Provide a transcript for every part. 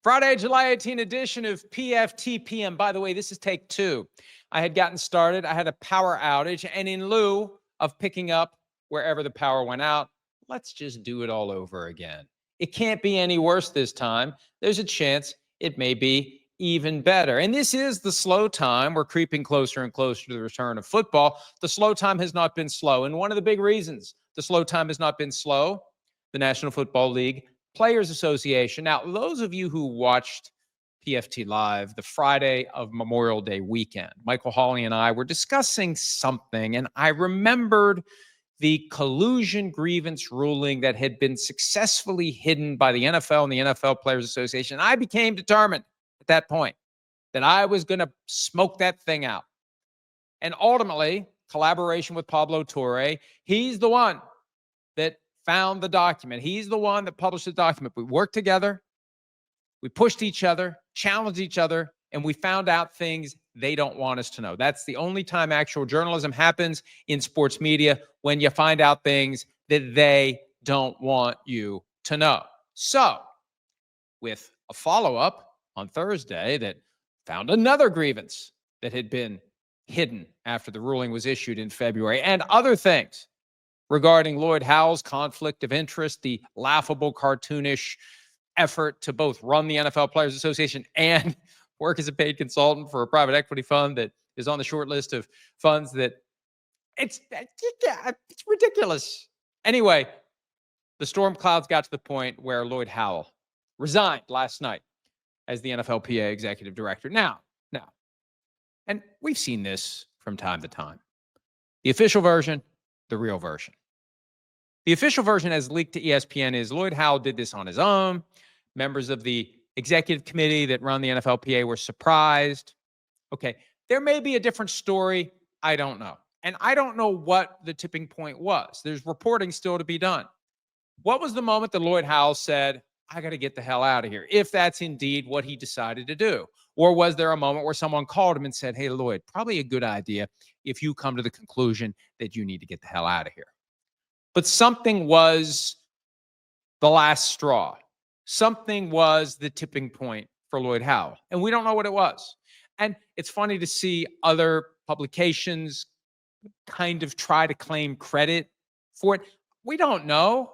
Friday, July 18 edition of PFT PM. By the way, this is take 2. I had gotten started. I had a power outage, and in lieu of picking up wherever the power went out, let's just do it all over again. It can't be any worse this time. There's a chance it may be even better. And this is the slow time. We're creeping closer and closer to the return of football. The slow time has not been slow. And one of the big reasons the slow time has not been slow, the National Football League Players Association. Now, those of you who watched PFT Live the Friday of Memorial Day weekend, Michael Hawley and I were discussing something, and I remembered the collusion grievance ruling that had been successfully hidden by the NFL and the NFL Players Association. I became determined at that point that I was going to smoke that thing out. And ultimately, collaboration with Pablo Torre, he's the one that found the document. He's the one that published the document. We worked together. We pushed each other, challenged each other, and we found out things they don't want us to know. That's the only time actual journalism happens in sports media, when you find out things that they don't want you to know. So, with a follow-up on Thursday that found another grievance that had been hidden after the ruling was issued in February, and other things regarding Lloyd Howell's conflict of interest, the laughable, cartoonish effort to both run the NFL Players Association and work as a paid consultant for a private equity fund that is on the short list of funds that it's ridiculous. Anyway, the storm clouds got to the point where Lloyd Howell resigned last night as the NFLPA executive director. Now, and we've seen this from time to time. The official version, the real version. The official version, as leaked to ESPN, is Lloyd Howell did this on his own. Members of the executive committee that run the NFLPA were surprised. Okay, there may be a different story. I don't know. And I don't know what the tipping point was. There's reporting still to be done. What was the moment that Lloyd Howell said, I got to get the hell out of here, if that's indeed what he decided to do? Or was there a moment where someone called him and said, hey, Lloyd, probably a good idea if you come to the conclusion that you need to get the hell out of here? But something was the last straw. Something was the tipping point for Lloyd Howell, and we don't know what it was. And it's funny to see other publications kind of try to claim credit for it. We don't know.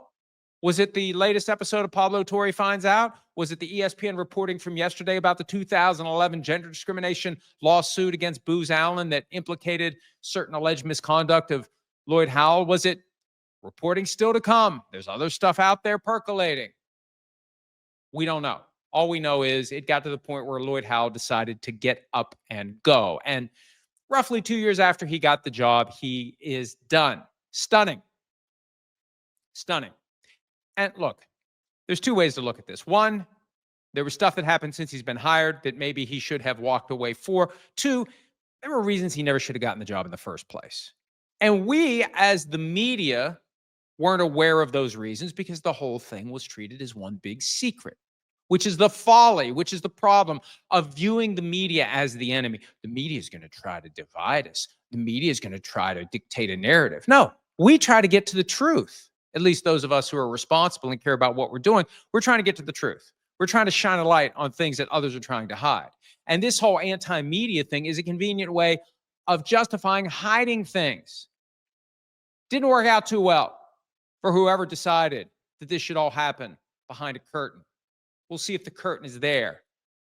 Was it the latest episode of Pablo Torre Finds Out? Was it the ESPN reporting from yesterday about the 2011 gender discrimination lawsuit against Booz Allen that implicated certain alleged misconduct of Lloyd Howell? Was it reporting still to come? There's other stuff out there percolating. We don't know. All we know is it got to the point where Lloyd Howell decided to get up and go. And roughly 2 years after he got the job, he is done. Stunning. And look, there's two ways to look at this. One, there was stuff that happened since he's been hired that maybe he should have walked away for. Two, there were reasons he never should have gotten the job in the first place. And we, as the media, weren't aware of those reasons because the whole thing was treated as one big secret, which is the folly, which is the problem of viewing the media as the enemy. The media is going to try to divide us. The media is going to try to dictate a narrative. No, we try to get to the truth. At least those of us who are responsible and care about what we're doing, we're trying to get to the truth. We're trying to shine a light on things that others are trying to hide. And this whole anti-media thing is a convenient way of justifying hiding things. Didn't work out too well for whoever decided that this should all happen behind a curtain. We'll see if the curtain is there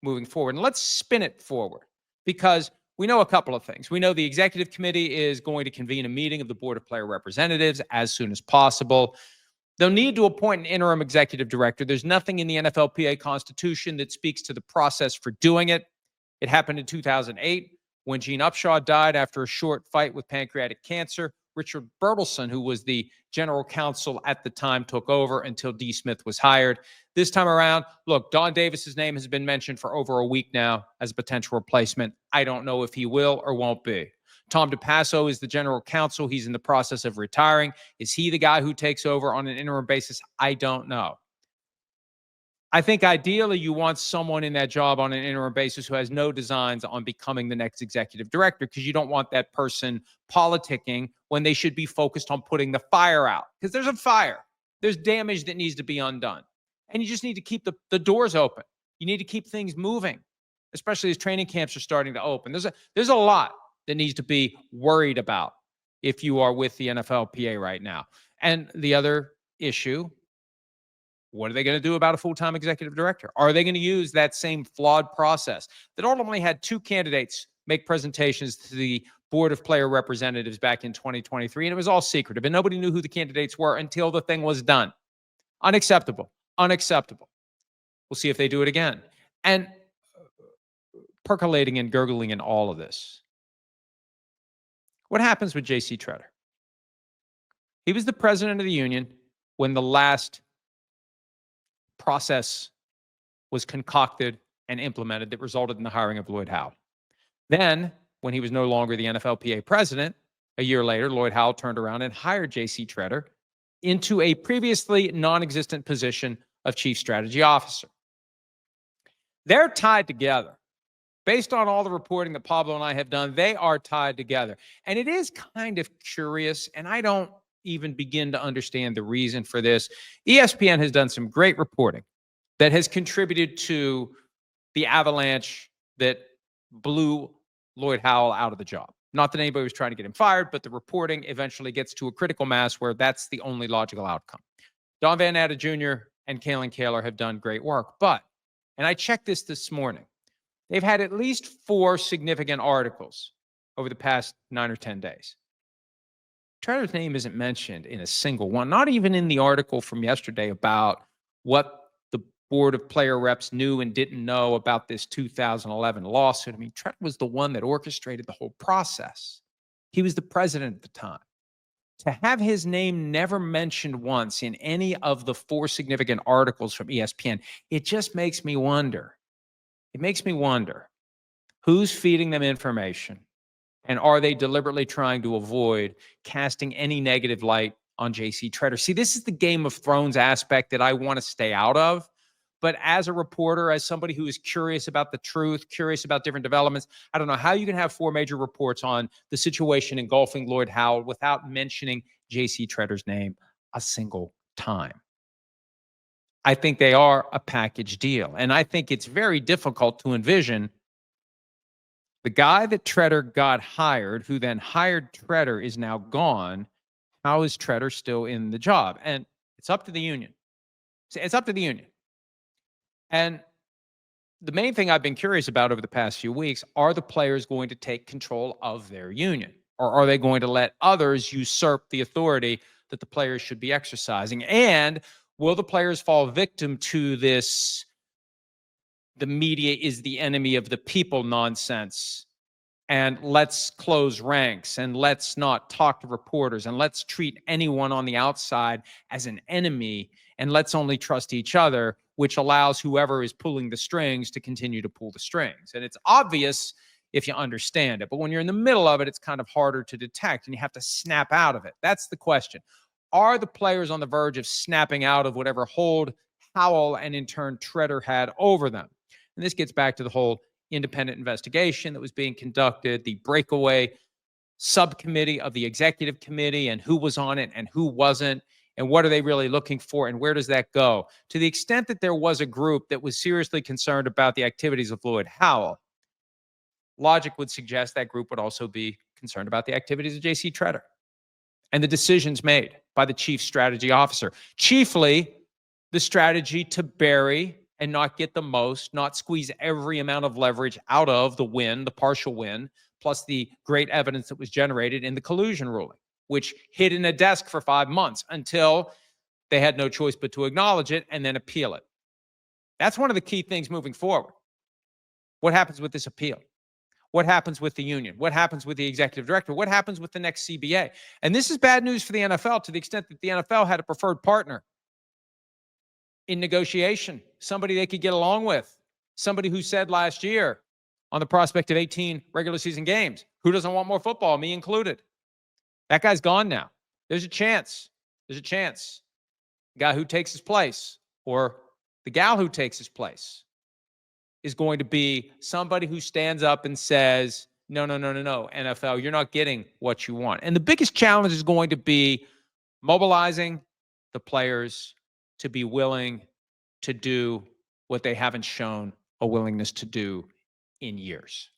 moving forward. And let's spin it forward, because we know a couple of things. We know the executive committee is going to convene a meeting of the Board of Player Representatives as soon as possible. They'll need to appoint an interim executive director. There's nothing in the NFLPA Constitution that speaks to the process for doing it. It happened in 2008 when Gene Upshaw died after a short fight with pancreatic cancer. Richard Bertelsen, who was the general counsel at the time, took over until D. Smith was hired. This time around, look, Don Davis's name has been mentioned for over a week now as a potential replacement. I don't know if he will or won't be. Tom DePasso is the general counsel. He's in the process of retiring. Is he the guy who takes over on an interim basis? I don't know. I think ideally you want someone in that job on an interim basis who has no designs on becoming the next executive director, because you don't want that person politicking when they should be focused on putting the fire out. Because there's a fire. There's damage that needs to be undone. And you just need to keep the doors open. You need to keep things moving, especially as training camps are starting to open. There's a lot that needs to be worried about if you are with the NFLPA right now. And the other issue, what are they going to do about a full-time executive director? Are they going to use that same flawed process that ultimately had two candidates make presentations to the Board of Player Representatives back in 2023, and it was all secretive, and nobody knew who the candidates were until the thing was done? Unacceptable. Unacceptable. We'll see if they do it again. And percolating and gurgling in all of this, what happens with J.C. Tretter? He was the president of the union when the last process was concocted and implemented that resulted in the hiring of Lloyd Howell. Then, when he was no longer the NFLPA president, a year later, Lloyd Howell turned around and hired J.C. Tretter into a previously non-existent position of chief strategy officer. They're tied together. Based on all the reporting that Pablo and I have done, they are tied together. And it is kind of curious, and I don't even begin to understand the reason for this. ESPN has done some great reporting that has contributed to the avalanche that blew Lloyd Howell out of the job. Not that anybody was trying to get him fired, but the reporting eventually gets to a critical mass where that's the only logical outcome. Don Van Natta Jr. and Kalen Kaler have done great work. But, and I checked this morning, they've had at least 4 significant articles over the past 9 or 10 days. Tretter's name isn't mentioned in a single one, not even in the article from yesterday about what the Board of Player Reps knew and didn't know about this 2011 lawsuit. I mean, Tretter was the one that orchestrated the whole process. He was the president at the time. To have his name never mentioned once in any of the 4 significant articles from ESPN, it just makes me wonder. It makes me wonder who's feeding them information, and are they deliberately trying to avoid casting any negative light on J.C. Tretter? See, this is the Game of Thrones aspect that I want to stay out of. But as a reporter, as somebody who is curious about the truth, curious about different developments, I don't know how you can have 4 major reports on the situation engulfing Lloyd Howell without mentioning J.C. Tretter's name a single time. I think they are a package deal. And I think it's very difficult to envision the guy that Tretter got hired, who then hired Tretter, is now gone. How is Tretter still in the job? And it's up to the union. It's up to the union. And the main thing I've been curious about over the past few weeks, are the players going to take control of their union? Or are they going to let others usurp the authority that the players should be exercising? And will the players fall victim to this, the media is the enemy of the people nonsense, and let's close ranks, and let's not talk to reporters, and let's treat anyone on the outside as an enemy, and let's only trust each other, which allows whoever is pulling the strings to continue to pull the strings? And it's obvious if you understand it, but when you're in the middle of it, it's kind of harder to detect, and you have to snap out of it. That's the question. Are the players on the verge of snapping out of whatever hold Howell and in turn Tretter had over them? And this gets back to the whole independent investigation that was being conducted, the breakaway subcommittee of the executive committee, and who was on it and who wasn't, and what are they really looking for, and where does that go? To the extent that there was a group that was seriously concerned about the activities of Lloyd Howell, logic would suggest that group would also be concerned about the activities of J.C. Tretter and the decisions made by the chief strategy officer, chiefly the strategy to bury and not get the most, not squeeze every amount of leverage out of the win, the partial win, plus the great evidence that was generated in the collusion ruling, which hid in a desk for 5 months until they had no choice but to acknowledge it and then appeal it. That's one of the key things moving forward. What happens with this appeal? What happens with the union? What happens with the executive director? What happens with the next CBA? And this is bad news for the NFL to the extent that the NFL had a preferred partner in negotiation, somebody they could get along with, somebody who said last year on the prospect of 18 regular season games, who doesn't want more football, me included? That guy's gone now. There's a chance. The guy who takes his place, or the gal who takes his place, is going to be somebody who stands up and says, no, NFL, you're not getting what you want. And the biggest challenge is going to be mobilizing the players to be willing to do what they haven't shown a willingness to do in years.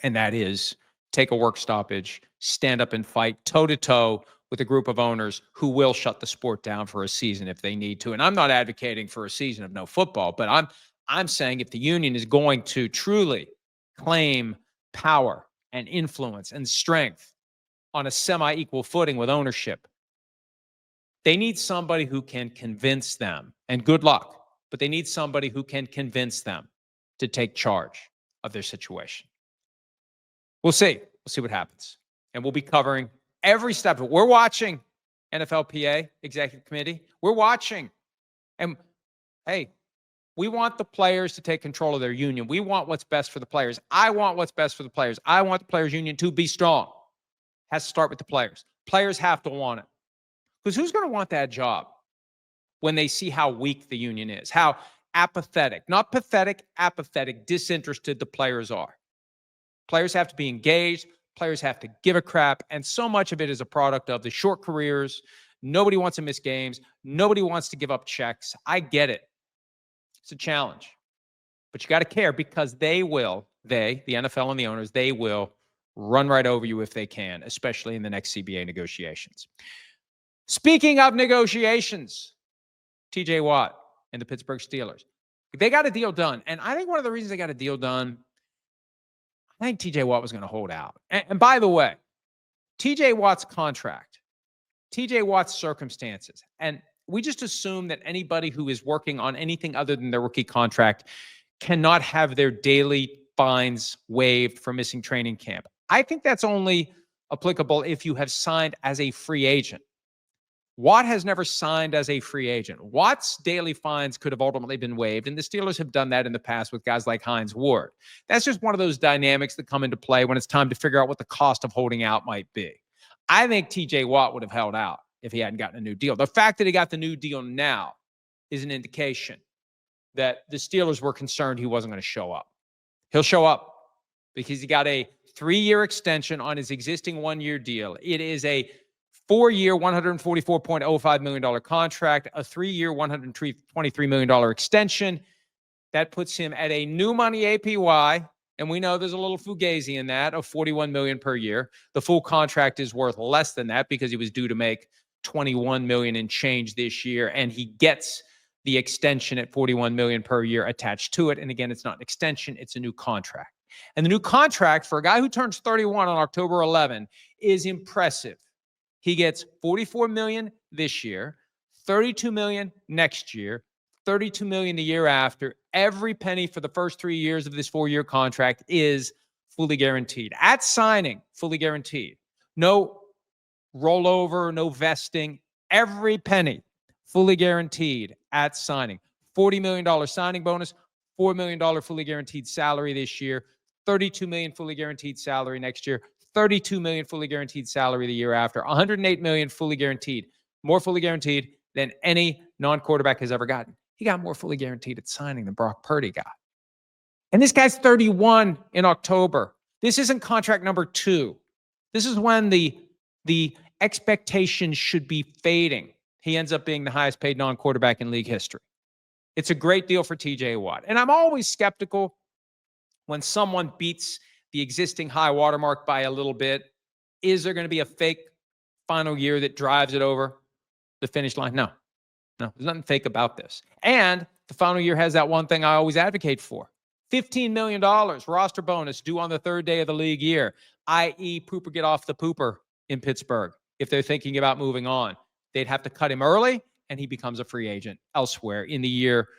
And that is take a work stoppage, stand up and fight toe-to-toe with a group of owners who will shut the sport down for a season if they need to. And I'm not advocating for a season of no football, but I'm saying if the union is going to truly claim power and influence and strength on a semi-equal footing with ownership, they need somebody who can convince them, and good luck, but they need somebody who can convince them to take charge of their situation. We'll see. We'll see what happens. And we'll be covering every step. We're watching NFLPA Executive Committee. We're watching. And hey, we want the players to take control of their union. We want what's best for the players. I want what's best for the players. I want the players' union to be strong. Has to start with the players. Players have to want it. Because who's going to want that job when they see how weak the union is, how apathetic, not pathetic, apathetic, disinterested the players are? Players have to be engaged. Players have to give a crap. And so much of it is a product of the short careers. Nobody wants to miss games. Nobody wants to give up checks. I get it. It's a challenge. But you got to care because they will, the NFL and the owners, they will run right over you if they can, especially in the next CBA negotiations. Speaking of negotiations, TJ Watt and the Pittsburgh Steelers. They got a deal done. And I think one of the reasons they got a deal done, I think TJ Watt was going to hold out. And by the way, TJ Watt's contract, TJ Watt's circumstances, and we just assume that anybody who is working on anything other than their rookie contract cannot have their daily fines waived for missing training camp. I think that's only applicable if you have signed as a free agent. Watt has never signed as a free agent. Watt's daily fines could have ultimately been waived, and the Steelers have done that in the past with guys like Hines Ward. That's just one of those dynamics that come into play when it's time to figure out what the cost of holding out might be. I think TJ Watt would have held out if he hadn't gotten a new deal. The fact that he got the new deal now is an indication that the Steelers were concerned he wasn't going to show up. He'll show up because he got a 3-year extension on his existing 1-year deal. It is a 4-year, $144.05 million contract, a 3-year, $123 million extension. That puts him at a new money APY, and we know there's a little fugazi in that, of $41 million per year. The full contract is worth less than that because he was due to make $21 million and change this year, and he gets the extension at $41 million per year attached to it. And again, it's not an extension, it's a new contract. And the new contract for a guy who turns 31 on October 11 is impressive. He gets $44 million this year, $32 million next year, $32 million the year after. Every penny for the first 3 years of this 4-year contract is fully guaranteed. At signing, fully guaranteed. No rollover, no vesting. Every penny fully guaranteed at signing. $40 million signing bonus, $4 million fully guaranteed salary this year, $32 million fully guaranteed salary next year, $32 million fully guaranteed salary the year after, $108 million fully guaranteed, more fully guaranteed than any non-quarterback has ever gotten. He got more fully guaranteed at signing than Brock Purdy got. And this guy's 31 in October. This isn't contract number 2. This is when the expectations should be fading. He ends up being the highest paid non-quarterback in league history. It's a great deal for TJ Watt. And I'm always skeptical when someone beats the existing high watermark by a little bit. Is there going to be a fake final year that drives it over the finish line? No, there's nothing fake about this. And the final year has that one thing I always advocate for. $15 million roster bonus due on the 3rd day of the league year, i.e. pooper get off the pooper in Pittsburgh. If they're thinking about moving on, they'd have to cut him early and he becomes a free agent elsewhere in the year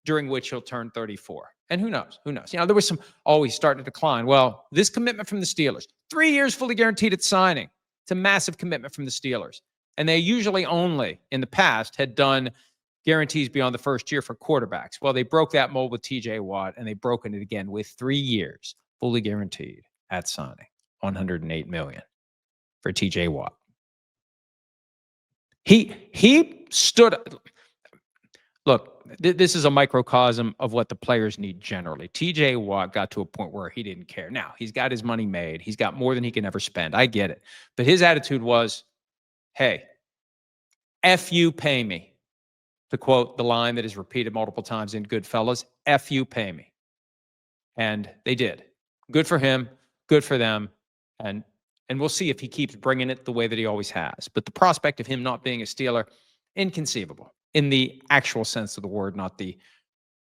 during which he'll turn 34. And who knows? You know, there was some always starting to decline. Well, this commitment from the Steelers, 3 years fully guaranteed at signing. It's a massive commitment from the Steelers. And they usually only, in the past, had done guarantees beyond the first year for quarterbacks. Well, they broke that mold with TJ Watt, and they've broken it again with 3 years fully guaranteed at signing. $108 million for TJ Watt. He stood. Look, this is a microcosm of what the players need generally. TJ Watt got to a point where he didn't care. Now, he's got his money made. He's got more than he can ever spend. I get it. But his attitude was, hey, F you, pay me. To quote the line that is repeated multiple times in Goodfellas, F you, pay me. And they did. Good for him, good for them. And we'll see if he keeps bringing it the way that he always has. But the prospect of him not being a Steeler, inconceivable in the actual sense of the word, not the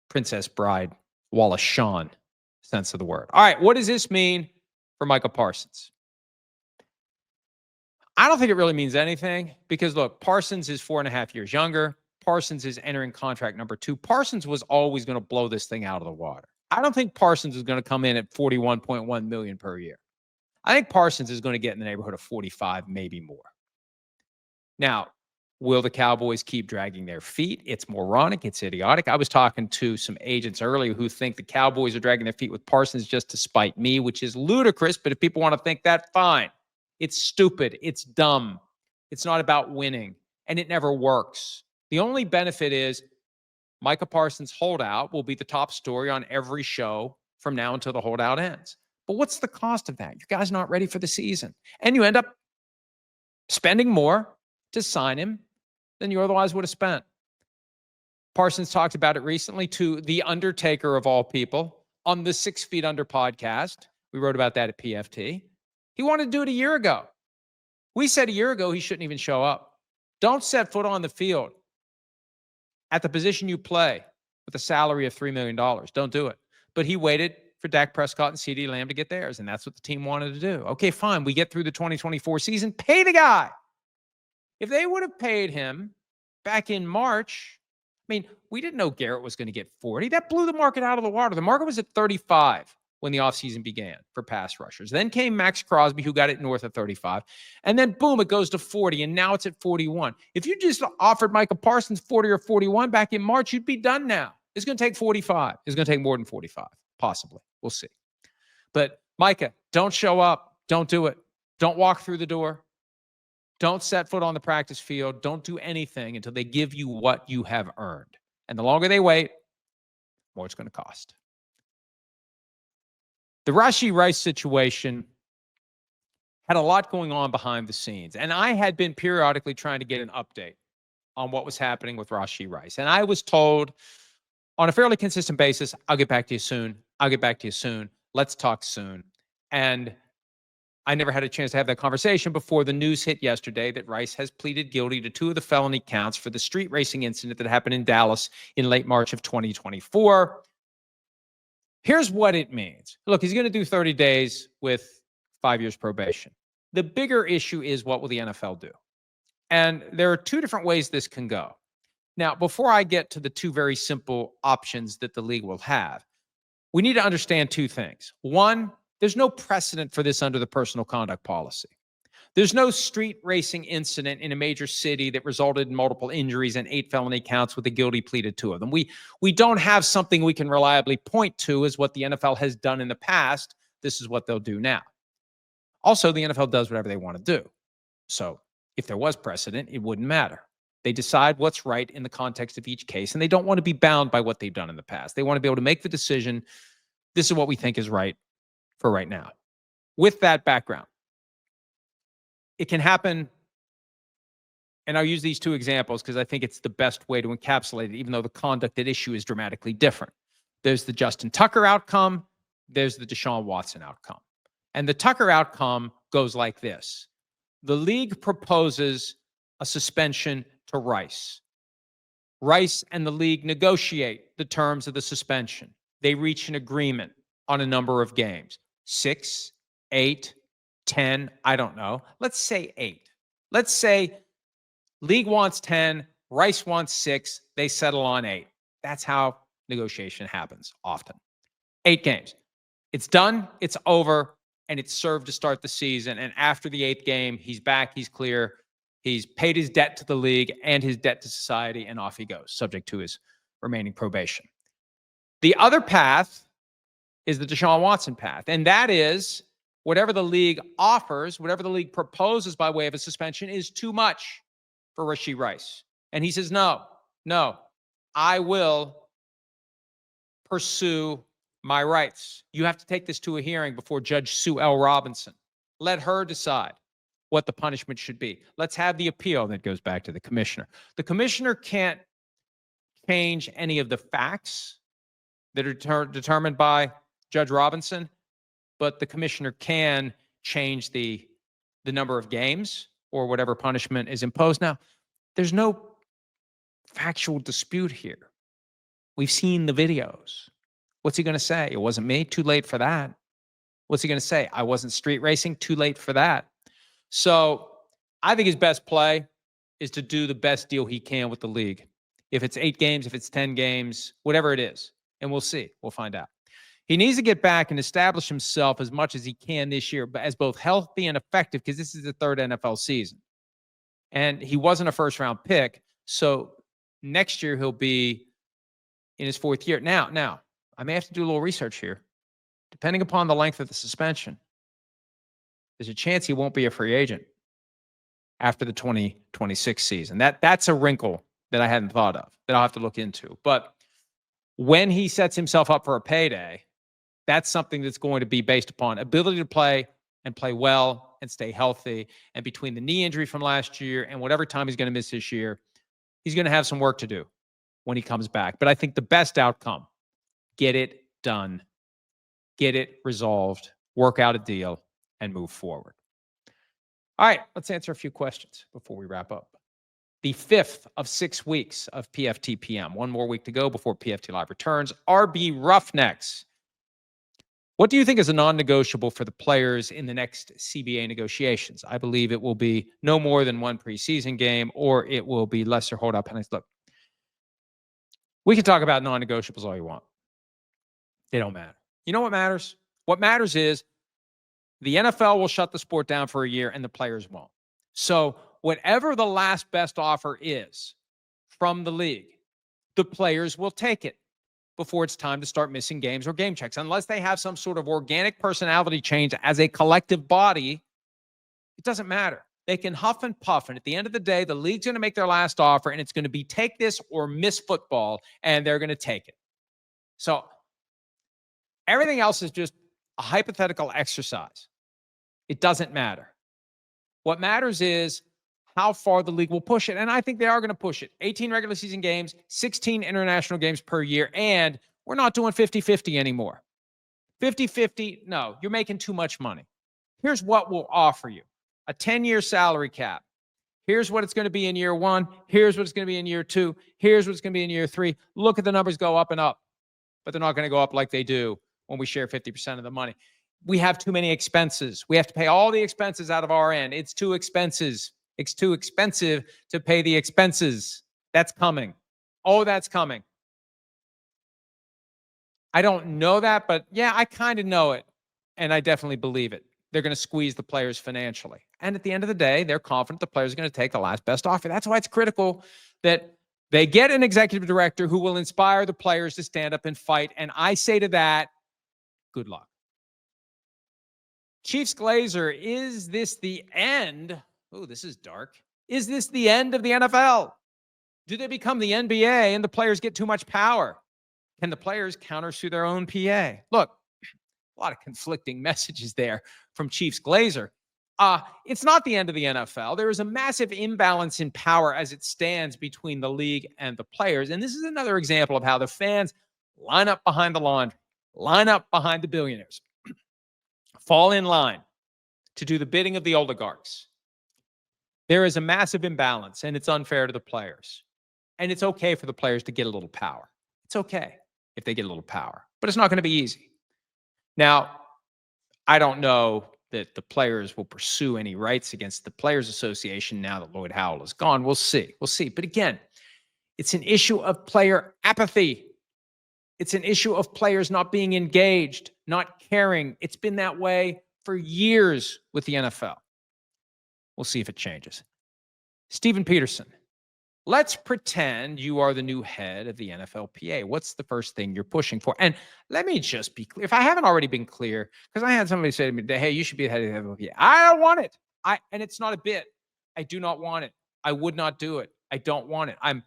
Princess Bride, Wallace Shawn sense of the word. All right, what does this mean for Micah Parsons? I don't think it really means anything because, look, Parsons is 4.5 years younger. Parsons is entering contract number 2. Parsons was always going to blow this thing out of the water. I don't think Parsons is going to come in at $41.1 million per year. I think Parsons is going to get in the neighborhood of 45, maybe more. Now, will the Cowboys keep dragging their feet? It's moronic. It's idiotic. I was talking to some agents earlier who think the Cowboys are dragging their feet with Parsons just to spite me, which is ludicrous. But if people want to think that, fine. It's stupid. It's dumb. It's not about winning, and it never works. The only benefit is Micah Parsons' holdout will be the top story on every show from now until the holdout ends. But what's the cost of that? You guys not ready for the season. And you end up spending more to sign him than you otherwise would have spent. Parsons talked about it recently to The Undertaker of all people on the 6 Feet Under podcast. We wrote about that at PFT. He wanted to do it a year ago. We said a year ago he shouldn't even show up. Don't set foot on the field at the position you play with a salary of $3 million. Don't do it. But he waited for Dak Prescott and CeeDee Lamb to get theirs, and that's what the team wanted to do. Okay, fine. We get through the 2024 season. Pay the guy. If they would have paid him back in March, I mean, we didn't know Garrett was going to get 40. That blew the market out of the water. The market was at 35 when the offseason began for pass rushers. Then came Max Crosby, who got it north of 35. And then, boom, it goes to 40, and now it's at 41. If you just offered Micah Parsons 40 or 41 back in March, you'd be done now. It's going to take 45. It's going to take more than 45, possibly. We'll see. But, Micah, don't show up. Don't do it. Don't walk through the door. Don't set foot on the practice field. Don't do anything until they give you what you have earned. And the longer they wait, the more it's going to cost. The Rashee Rice situation had a lot going on behind the scenes, and I had been periodically trying to get an update on what was happening with Rashee Rice. And I was told on a fairly consistent basis, I'll get back to you soon. I'll get back to you soon. Let's talk soon. And I never had a chance to have that conversation before the news hit yesterday that Rice has pleaded guilty to 2 of the felony counts for the street racing incident that happened in Dallas in late March of 2024. Here's what it means. Look, he's going to do 30 days with 5 years probation. The bigger issue is, what will the NFL do? And there are 2 different ways this can go. Now, before I get to the 2 very simple options that the league will have, we need to understand 2 things. One, there's no precedent for this under the personal conduct policy. There's no street racing incident in a major city that resulted in multiple injuries and 8 felony counts with a guilty plea to 2 of them. We don't have something we can reliably point to as what the NFL has done in the past. This is what they'll do now. Also, the NFL does whatever they want to do. So if there was precedent, it wouldn't matter. They decide what's right in the context of each case, and they don't want to be bound by what they've done in the past. They want to be able to make the decision, this is what we think is right for right now. With that background, it can happen, and I'll use these 2 examples because I think it's the best way to encapsulate it, even though the conduct at issue is dramatically different. There's the Justin Tucker outcome. There's the Deshaun Watson outcome. And the Tucker outcome goes like this. The league proposes a suspension to Rice. Rice and the league negotiate the terms of the suspension. They reach an agreement on a number of games. 6, 8, 10, I don't know. Let's say 8. Let's say league wants 10, Rice wants 6, they settle on 8. That's how negotiation happens often. 8 games. It's done, it's over, and it's served to start the season. And after the 8th game, he's back, he's clear, he's paid his debt to the league and his debt to society, and off he goes, subject to his remaining probation. The other path is the Deshaun Watson path, and that is whatever the league offers, whatever the league proposes by way of a suspension is too much for Rashee Rice. And he says, no, I will pursue my rights. You have to take this to a hearing before Judge Sue L. Robinson. Let her decide what the punishment should be. Let's have the appeal. That goes back to the commissioner. The commissioner can't change any of the facts that are determined by Judge Robinson, but the commissioner can change the number of games or whatever punishment is imposed. Now, there's no factual dispute here. We've seen the videos. What's he going to say? It wasn't me. Too late for that. What's he going to say? I wasn't street racing. Too late for that. So I think his best play is to do the best deal he can with the league. If it's 8 games, if it's 10 games, whatever it is. And we'll see. We'll find out. He needs to get back and establish himself as much as he can this year, but as both healthy and effective, because this is the 3rd NFL season. And he wasn't a first-round pick, so next year he'll be in his 4th year. Now, I may have to do a little research here. Depending upon the length of the suspension, there's a chance he won't be a free agent after the 2026 season. That's a wrinkle that I hadn't thought of that I'll have to look into. But when he sets himself up for a payday, that's something that's going to be based upon ability to play and play well and stay healthy. And between the knee injury from last year and whatever time he's going to miss this year, he's going to have some work to do when he comes back. But I think the best outcome, get it done, get it resolved, work out a deal, and move forward. All right, let's answer a few questions before we wrap up. The 5th of 6 weeks of PFT PM. One more week to go before PFT Live returns. RB Roughnecks. What do you think is a non-negotiable for the players in the next CBA negotiations? I believe it will be no more than 1 preseason game, or it will be lesser holdout penalties. Look, we can talk about non-negotiables all you want. They don't matter. You know what matters? What matters is the NFL will shut the sport down for a year and the players won't. So whatever the last best offer is from the league, the players will take it before it's time to start missing games or game checks. Unless they have some sort of organic personality change as a collective body, it doesn't matter. They can huff and puff, and at the end of the day, the league's going to make their last offer, and it's going to be take this or miss football, and they're going to take it. So everything else is just a hypothetical exercise. It doesn't matter. What matters is how far the league will push it. And I think they are going to push it. 18 regular season games, 16 international games per year. And we're not doing 50-50 anymore. 50-50, no, you're making too much money. Here's what we'll offer you. A 10-year salary cap. Here's what it's going to be in year 1. Here's what it's going to be in year 2. Here's what it's going to be in year 3. Look at the numbers go up and up. But they're not going to go up like they do when we share 50% of the money. We have too many expenses. We have to pay all the expenses out of our end. It's too expensive. It's too expensive to pay the expenses. That's coming. Oh, that's coming. I don't know that, but yeah, I kind of know it. And I definitely believe it. They're going to squeeze the players financially. And at the end of the day, they're confident the players are going to take the last best offer. That's why it's critical that they get an executive director who will inspire the players to stand up and fight. And I say to that, good luck. Chiefs Glazer, is this the end? Oh, this is dark. Is this the end of the NFL? Do they become the NBA and the players get too much power? Can the players countersue their own PA? Look, a lot of conflicting messages there from Chiefs Glazer. It's not the end of the NFL. There is a massive imbalance in power as it stands between the league and the players. And this is another example of how the fans line up behind the laundry, line up behind the billionaires, fall in line to do the bidding of the oligarchs. There is a massive imbalance, and it's unfair to the players. And it's okay for the players to get a little power. It's okay if they get a little power, but it's not going to be easy. Now, I don't know that the players will pursue any rights against the Players Association now that Lloyd Howell is gone. We'll see. We'll see. But again, it's an issue of player apathy. It's an issue of players not being engaged, not caring. It's been that way for years with the NFL. We'll see if it changes. Stephen Peterson, let's pretend you are the new head of the NFLPA. What's the first thing you're pushing for? And let me just be clear. If I haven't already been clear, because I had somebody say to me, hey, you should be the head of the NFLPA. I don't want it. And it's not a bit. I do not want it. I would not do it. I don't want it. I'm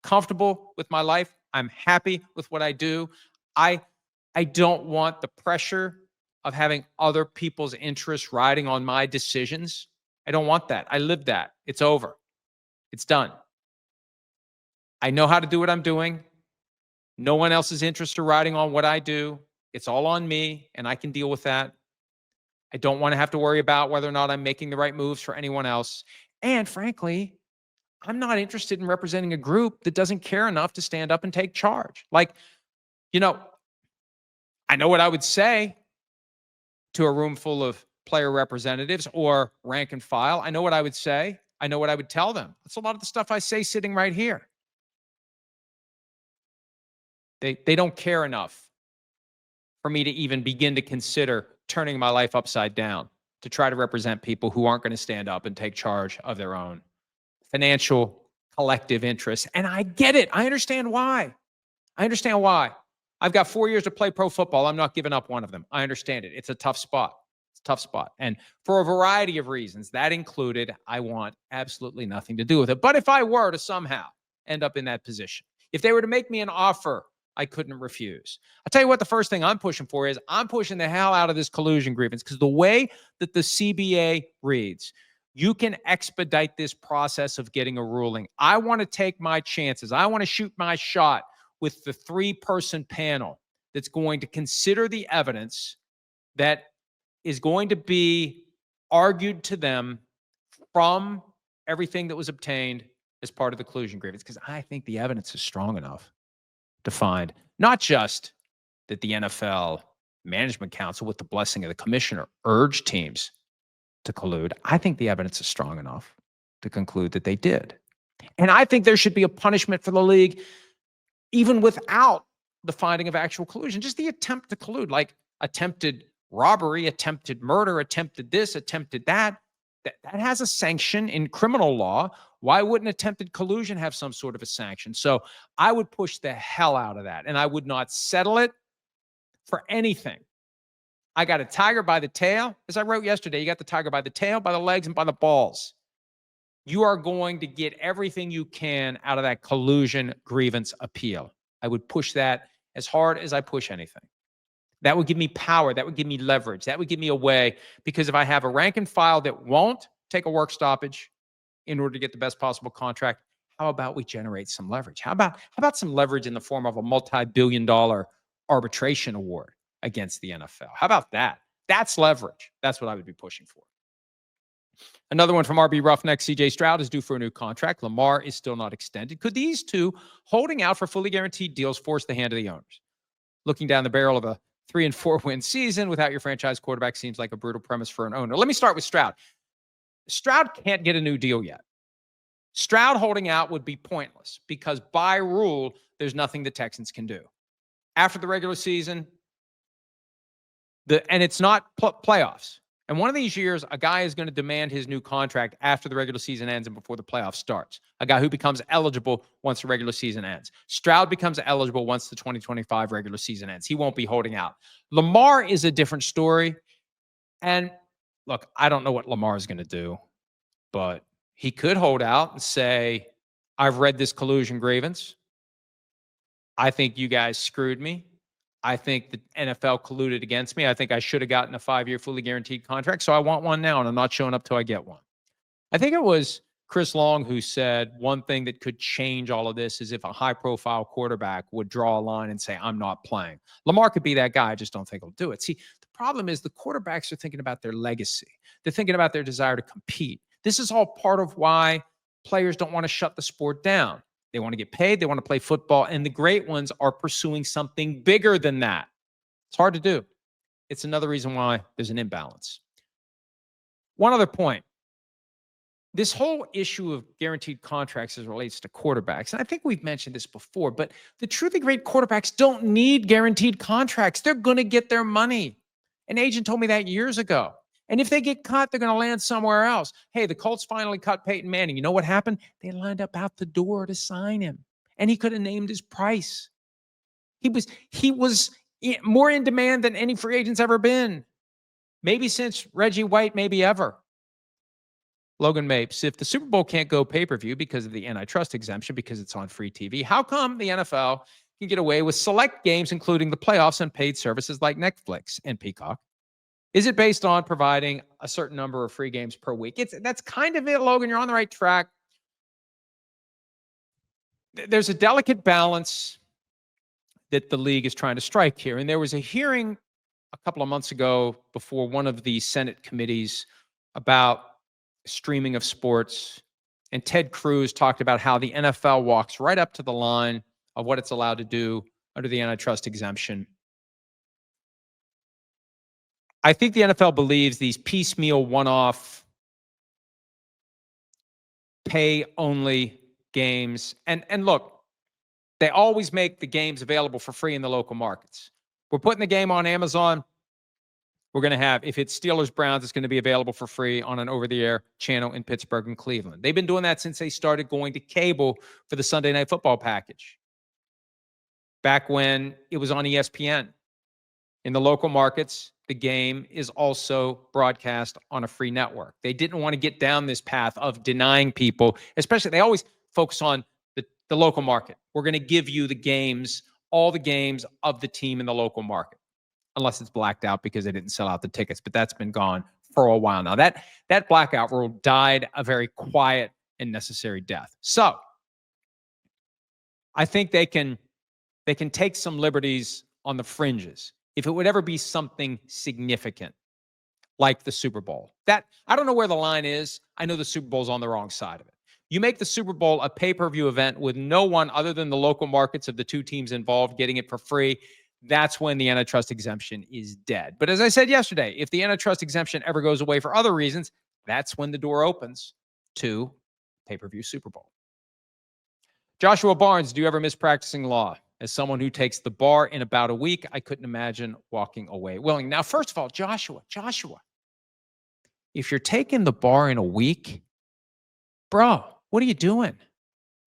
comfortable with my life. I'm happy with what I do. I don't want the pressure of having other people's interests riding on my decisions. I don't want that. I lived that. It's over. It's done. I know how to do what I'm doing. No one else's interests are riding on what I do. It's all on me, and I can deal with that. I don't want to have to worry about whether or not I'm making the right moves for anyone else. And frankly, I'm not interested in representing a group that doesn't care enough to stand up and take charge. Like, I know what I would say to a room full of player representatives or rank and file. I know what I would say. I know what I would tell them. That's a lot of the stuff I say sitting right here. They don't care enough for me to even begin to consider turning my life upside down to try to represent people who aren't going to stand up and take charge of their own financial collective interests. And I get it. I understand why. I've got 4 years to play pro football. I'm not giving up one of them. I understand it. It's a tough spot. And for a variety of reasons, that included, I want absolutely nothing to do with it. But if I were to somehow end up in that position, if they were to make me an offer I couldn't refuse, I'll tell you what the first thing I'm pushing for is I'm pushing the hell out of this collusion grievance, because the way that the CBA reads, you can expedite this process of getting a ruling. I want to take my chances. I want to shoot my shot with the 3-person panel that's going to consider the evidence that is going to be argued to them from everything that was obtained as part of the collusion grievance, because I think the evidence is strong enough to find not just that the NFL Management Council, with the blessing of the commissioner, urged teams to collude. I think the evidence is strong enough to conclude that they did. And I think there should be a punishment for the league even without the finding of actual collusion, just the attempt to collude, like attempted robbery, attempted murder, attempted this, attempted that. That has a sanction in criminal law. Why wouldn't attempted collusion have some sort of a sanction? So I would push the hell out of that, and I would not settle it for anything. I got a tiger by the tail. As I wrote yesterday, you got the tiger by the tail, by the legs, and by the balls. You are going to get everything you can out of that collusion grievance appeal. I would push that as hard as I push anything. That would give me power. That would give me leverage. That would give me a way, because if I have a rank and file that won't take a work stoppage in order to get the best possible contract, how about we generate some leverage? How about some leverage in the form of a multi-billion-dollar arbitration award against the NFL? How about that? That's leverage. That's what I would be pushing for. Another one from RB Roughneck. CJ Stroud is due for a new contract. Lamar is still not extended. Could these two holding out for fully guaranteed deals force the hand of the owners? Looking down the barrel of a 3-4 win season without your franchise quarterback seems like a brutal premise for an owner. Let me start with Stroud. Stroud can't get a new deal yet. Stroud holding out would be pointless, because by rule, there's nothing the Texans can do. After the regular season, and it's not playoffs. And one of these years, a guy is going to demand his new contract after the regular season ends and before the playoffs starts. A guy who becomes eligible once the regular season ends. Stroud becomes eligible once the 2025 regular season ends. He won't be holding out. Lamar is a different story. And look, I don't know what Lamar is going to do, but he could hold out and say, I've read this collusion grievance. I think you guys screwed me. I think the NFL colluded against me. I think I should have gotten a 5-year fully guaranteed contract. So I want one now, and I'm not showing up till I get one. I think it was Chris Long who said one thing that could change all of this is if a high-profile quarterback would draw a line and say, I'm not playing. Lamar could be that guy. I just don't think he'll do it. See, the problem is the quarterbacks are thinking about their legacy. They're thinking about their desire to compete. This is all part of why players don't want to shut the sport down. They want to get paid. They want to play football. And the great ones are pursuing something bigger than that. It's hard to do. It's another reason why there's an imbalance. One other point. This whole issue of guaranteed contracts as it relates to quarterbacks, and I think we've mentioned this before, but the truly great quarterbacks don't need guaranteed contracts. They're going to get their money. An agent told me that years ago. And if they get cut, they're going to land somewhere else. Hey, the Colts finally cut Peyton Manning. You know what happened? They lined up out the door to sign him. And he could have named his price. He was more in demand than any free agent's ever been. Maybe since Reggie White, maybe ever. Logan Mapes, if the Super Bowl can't go pay-per-view because of the antitrust exemption, because it's on free TV, how come the NFL can get away with select games, including the playoffs, and paid services like Netflix and Peacock? Is it based on providing a certain number of free games per week? That's kind of it, Logan. You're on the right track. there's a delicate balance that the league is trying to strike here. And there was a hearing a couple of months ago before one of the Senate committees about streaming of sports. And Ted Cruz talked about how the NFL walks right up to the line of what it's allowed to do under the antitrust exemption. I think the NFL believes these piecemeal, one-off, pay-only games. And look, they always make the games available for free in the local markets. We're putting the game on Amazon. We're going to have, if it's Steelers-Browns, it's going to be available for free on an over-the-air channel in Pittsburgh and Cleveland. They've been doing that since they started going to cable for the Sunday Night Football package. Back when it was on ESPN. In the local markets, the game is also broadcast on a free network. They didn't want to get down this path of denying people, especially they always focus on the local market. We're going to give you the games, all the games of the team in the local market, unless it's blacked out because they didn't sell out the tickets, but that's been gone for a while now. That blackout rule died a very quiet and necessary death. So I think they can take some liberties on the fringes. If it would ever be something significant, like the Super Bowl. That, I don't know where the line is. I know the Super Bowl's on the wrong side of it. You make the Super Bowl a pay-per-view event with no one other than the local markets of the two teams involved getting it for free. That's when the antitrust exemption is dead. But as I said yesterday, if the antitrust exemption ever goes away for other reasons, that's when the door opens to pay-per-view Super Bowl. Joshua Barnes, do you ever miss practicing law? As someone who takes the bar in about a week, I couldn't imagine walking away willing. Now, first of all, Joshua, if you're taking the bar in a week, bro, what are you doing?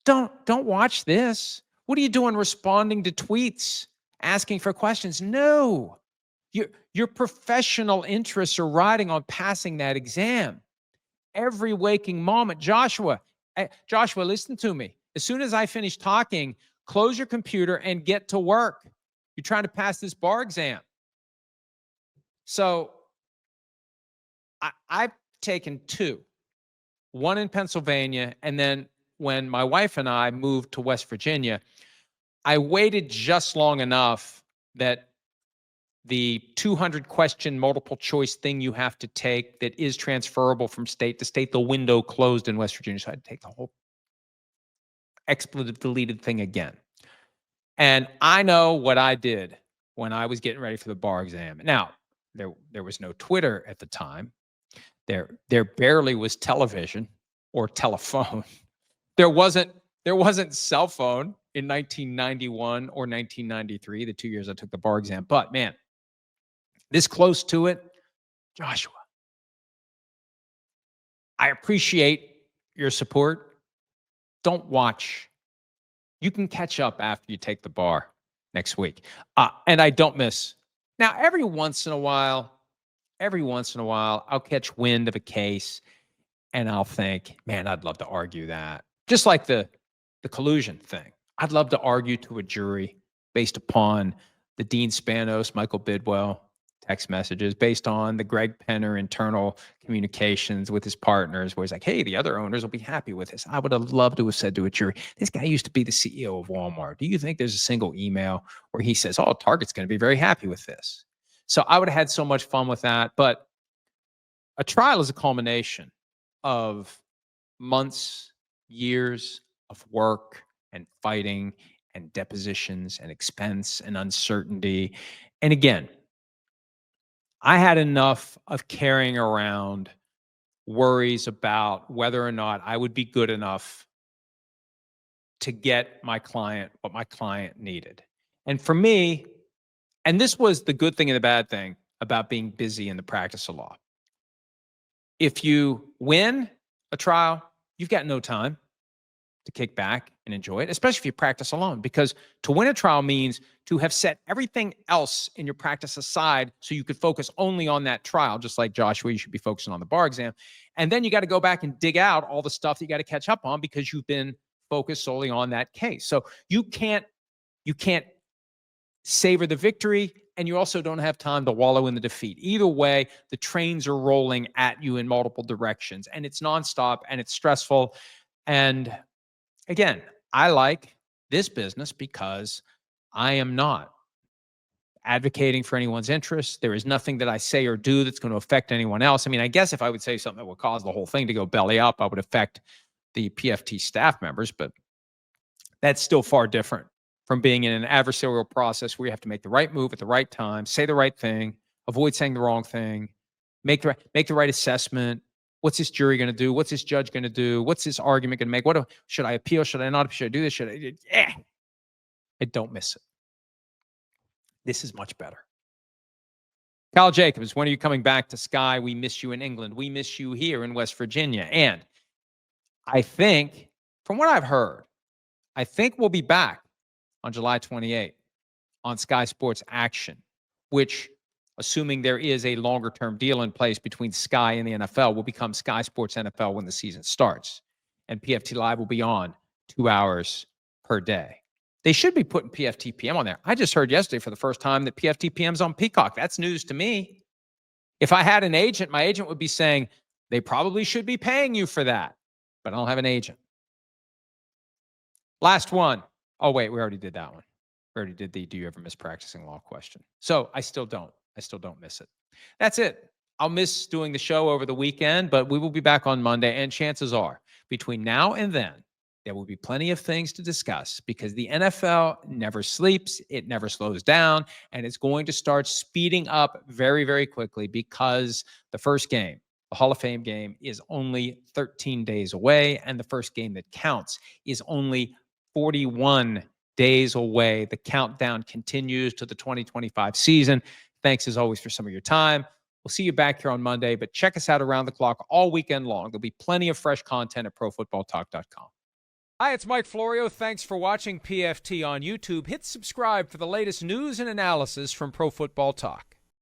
Don't watch this. What are you doing responding to tweets, asking for questions? No. Your professional interests are riding on passing that exam. Every waking moment. Joshua, listen to me. As soon as I finish talking, close your computer and get to work. You're trying to pass this bar exam. So I've taken two, one in Pennsylvania, and then when my wife and I moved to West Virginia, I waited just long enough that the 200 question multiple choice thing you have to take that is transferable from state to state, the window closed in West Virginia. So I had to take the whole expletive deleted thing again. And I know what I did when I was getting ready for the bar exam. Now, there was no Twitter at the time. There barely was television or telephone. There wasn't cell phone in 1991 or 1993, the 2 years I took the bar exam. But man, this close to it, Joshua, I appreciate your support. Don't watch. You can catch up after you take the bar next week. And I don't miss. Now, every once in a while, I'll catch wind of a case and I'll think, man, I'd love to argue that. Just like the collusion thing. I'd love to argue to a jury based upon the Dean Spanos, Michael Bidwell text messages, based on the Greg Penner internal communications with his partners, where he's like, hey, the other owners will be happy with this. I would have loved to have said to a jury, this guy used to be the CEO of Walmart. Do you think there's a single email where he says, oh, Target's going to be very happy with this? So I would have had so much fun with that. But a trial is a culmination of months, years of work and fighting and depositions and expense and uncertainty. And again, I had enough of carrying around worries about whether or not I would be good enough to get my client what my client needed. And for me, and this was the good thing and the bad thing about being busy in the practice of law. If you win a trial, you've got no time to kick back and enjoy it, especially if you practice alone, because to win a trial means to have set everything else in your practice aside so you could focus only on that trial, just like Joshua, you should be focusing on the bar exam. And then you got to go back and dig out all the stuff that you got to catch up on because you've been focused solely on that case. So you can't savor the victory, and you also don't have time to wallow in the defeat. Either way, the trains are rolling at you in multiple directions, and it's nonstop and it's stressful. And again, I like this business because I am not advocating for anyone's interests. There is nothing that I say or do that's going to affect anyone else. I mean, I guess if I would say something that would cause the whole thing to go belly up, I would affect the PFT staff members, but that's still far different from being in an adversarial process where you have to make the right move at the right time, say the right thing, avoid saying the wrong thing, make the right assessment. What's this jury going to do? What's this judge going to do? What's this argument going to make? Should I appeal? Should I not? Should I do this? I don't miss it. This is much better. Kyle Jacobs, when are you coming back to Sky? We miss you in England. We miss you here in West Virginia. And I think, from what I've heard, I think we'll be back on July 28th on Sky Sports Action, which, assuming there is a longer-term deal in place between Sky and the NFL, will become Sky Sports NFL when the season starts. And PFT Live will be on 2 hours per day. They should be putting PFT PM on there. I just heard yesterday for the first time that PFT PM's on Peacock. That's news to me. If I had an agent, my agent would be saying, they probably should be paying you for that. But I don't have an agent. Last one. Oh, wait, we already did that one. We already did the do you ever miss practicing law question. So I still don't miss it. That's it. I'll miss doing the show over the weekend, but we will be back on Monday. And chances are, between now and then, there will be plenty of things to discuss because the NFL never sleeps, it never slows down, and it's going to start speeding up very, very quickly because the first game, the Hall of Fame game, is only 13 days away, and the first game that counts is only 41 days away. The countdown continues to the 2025 season. Thanks, as always, for some of your time. We'll see you back here on Monday, but check us out around the clock all weekend long. There'll be plenty of fresh content at ProFootballTalk.com. Hi, it's Mike Florio. Thanks for watching PFT on YouTube. Hit subscribe for the latest news and analysis from Pro Football Talk.